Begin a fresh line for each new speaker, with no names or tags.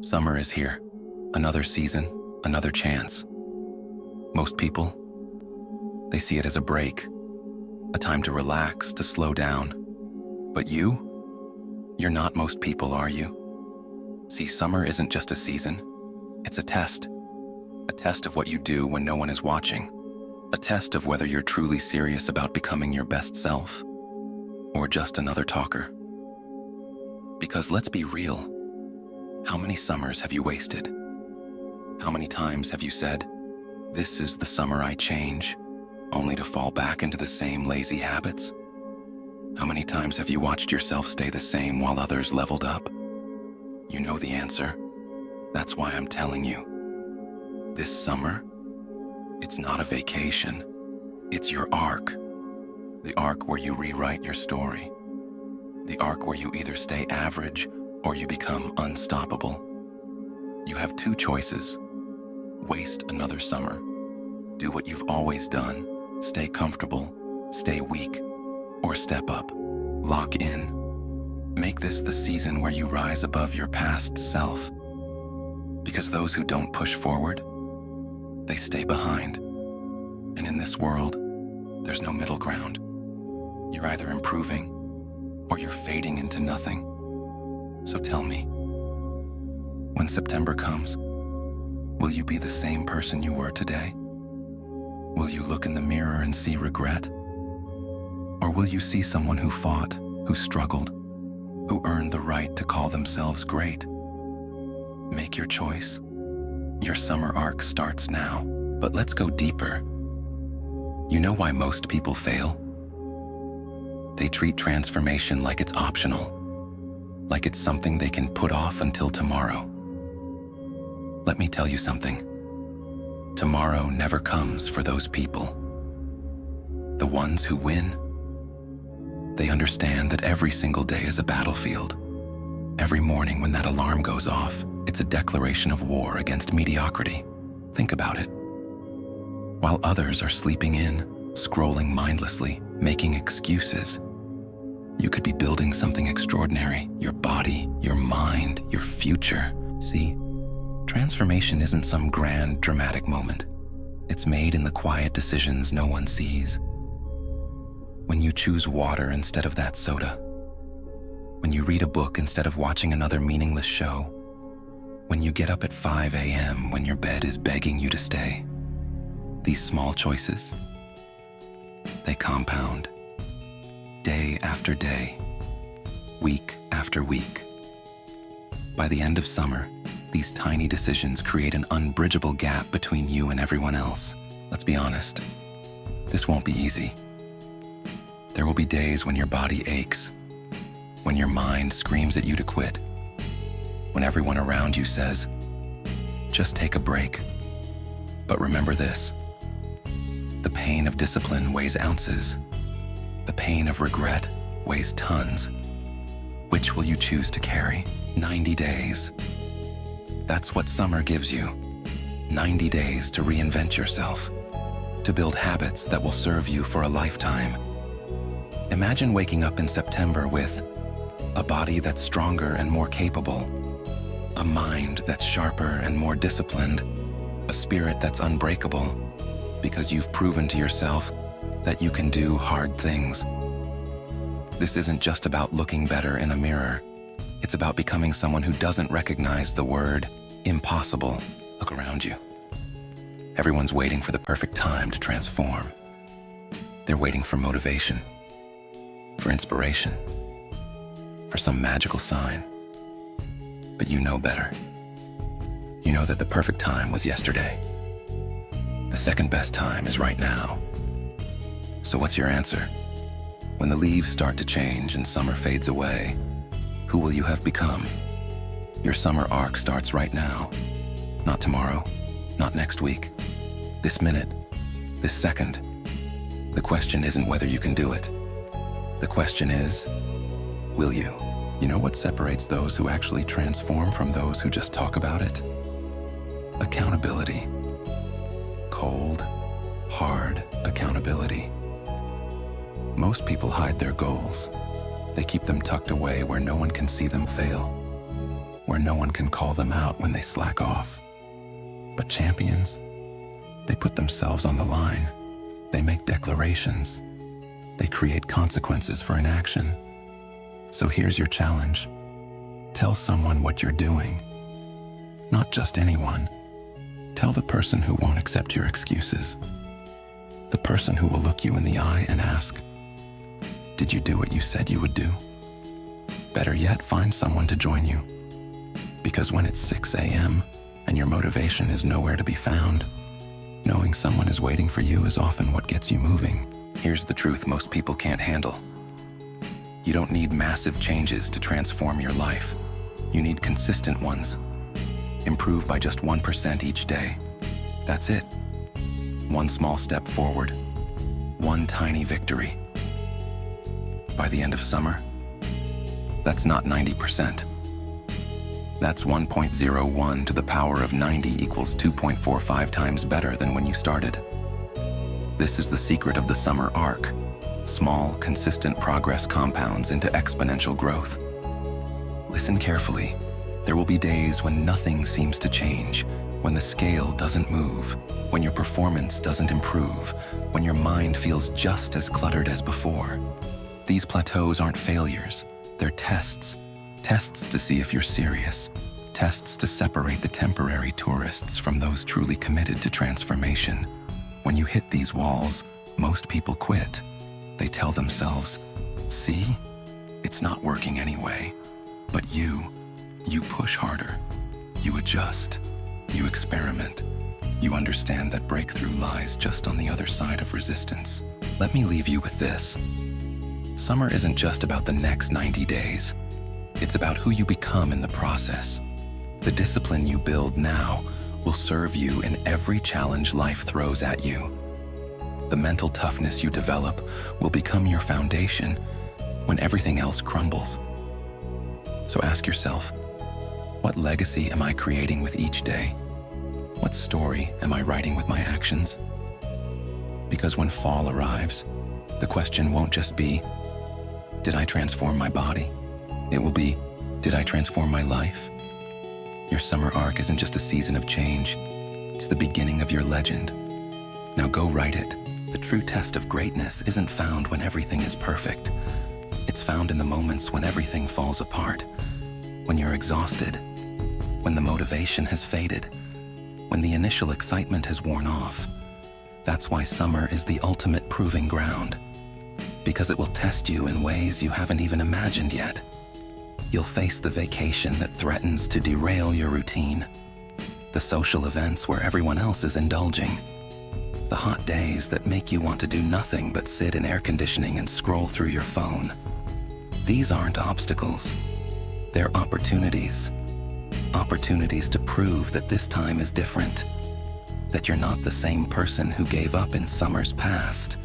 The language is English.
Summer is here. Another season, another chance. Most people, they see it as a break, a time to relax, to slow down. But you're not most people, are you? See, summer isn't just a season. It's a test of what you do when no one is watching, a test of whether you're truly serious about becoming your best self, or just another talker. Because let's be real, how many summers have you wasted? How many times have you said, "This is the summer I change," only to fall back into the same lazy habits? How many times have you watched yourself stay the same while others leveled up? You know the answer. That's why I'm telling you. This summer, it's not a vacation. It's your arc. The arc where you rewrite your story. The arc where you either stay average or you become unstoppable. You have two choices. Waste another summer. Do what you've always done. Stay comfortable, stay weak, or step up. Lock in. Make this the season where you rise above your past self. Because those who don't push forward, they stay behind. And in this world, there's no middle ground. You're either improving or you're fading into nothing. So tell me, when September comes, will you be the same person you were today? Will you look in the mirror and see regret? Or will you see someone who fought, who struggled, who earned the right to call themselves great? Make your choice. Your summer arc starts now. But let's go deeper. You know why most people fail? They treat transformation like it's optional, like it's something they can put off until tomorrow. Let me tell you something. Tomorrow never comes for those people. The ones who win, they understand that every single day is a battlefield. Every morning when that alarm goes off, it's a declaration of war against mediocrity. Think about it. While others are sleeping in, scrolling mindlessly, making excuses, you could be building something extraordinary. Your body, your mind, your future. See, transformation isn't some grand, dramatic moment. It's made in the quiet decisions no one sees. When you choose water instead of that soda. When you read a book instead of watching another meaningless show. When you get up at 5 a.m. when your bed is begging you to stay. These small choices, they compound. Day after day, week after week. By the end of summer, these tiny decisions create an unbridgeable gap between you and everyone else. Let's be honest, this won't be easy. There will be days when your body aches, when your mind screams at you to quit, when everyone around you says, "Just take a break." But remember this, the pain of discipline weighs ounces. The pain of regret weighs tons. Which will you choose to carry? 90 days. That's what summer gives you. 90 days to reinvent yourself, to build habits that will serve you for a lifetime. Imagine waking up in September with a body that's stronger and more capable, a mind that's sharper and more disciplined, a spirit that's unbreakable, because you've proven to yourself that you can do hard things. This isn't just about looking better in a mirror. It's about becoming someone who doesn't recognize the word impossible. Look around you. Everyone's waiting for the perfect time to transform. They're waiting for motivation, for inspiration, for some magical sign. But you know better. You know that the perfect time was yesterday. The second best time is right now. So what's your answer? When the leaves start to change and summer fades away, who will you have become? Your summer arc starts right now. Not tomorrow, not next week. This minute, this second. The question isn't whether you can do it. The question is, will you? You know what separates those who actually transform from those who just talk about it? Accountability. Cold, hard accountability. Most people hide their goals. They keep them tucked away where no one can see them fail. where no one can call them out when they slack off. But champions, they put themselves on the line. They make declarations. They create consequences for inaction. So here's your challenge. Tell someone what you're doing. Not just anyone. Tell the person who won't accept your excuses. The person who will look you in the eye and ask, "Did you do what you said you would do?" Better yet, find someone to join you. Because when it's 6 a.m. and your motivation is nowhere to be found, knowing someone is waiting for you is often what gets you moving. Here's the truth most people can't handle. You don't need massive changes to transform your life. You need consistent ones. Improve by just 1% each day. That's it. One small step forward. One tiny victory. By the end of summer, that's not 90%. That's 1.01 to the power of 90 equals 2.45 times better than when you started. This is the secret of the summer arc. Small, consistent progress compounds into exponential growth. Listen carefully. There will be days when nothing seems to change, when the scale doesn't move, when your performance doesn't improve, when your mind feels just as cluttered as before. These plateaus aren't failures. They're tests. Tests to see if you're serious. Tests to separate the temporary tourists from those truly committed to transformation. When you hit these walls, most people quit. They tell themselves, "See? It's not working anyway." But you push harder. You adjust. You experiment. You understand that breakthrough lies just on the other side of resistance. Let me leave you with this. Summer isn't just about the next 90 days. It's about who you become in the process. The discipline you build now will serve you in every challenge life throws at you. The mental toughness you develop will become your foundation when everything else crumbles. So ask yourself, what legacy am I creating with each day? What story am I writing with my actions? Because when fall arrives, the question won't just be, did I transform my body? It will be, did I transform my life? Your summer arc isn't just a season of change. It's the beginning of your legend. Now go write it. The true test of greatness isn't found when everything is perfect. It's found in the moments when everything falls apart. When you're exhausted. When the motivation has faded. When the initial excitement has worn off. That's why summer is the ultimate proving ground. Because it will test you in ways you haven't even imagined yet. You'll face the vacation that threatens to derail your routine. The social events where everyone else is indulging. The hot days that make you want to do nothing but sit in air conditioning and scroll through your phone. These aren't obstacles. They're opportunities. Opportunities to prove that this time is different. That you're not the same person who gave up in summers past.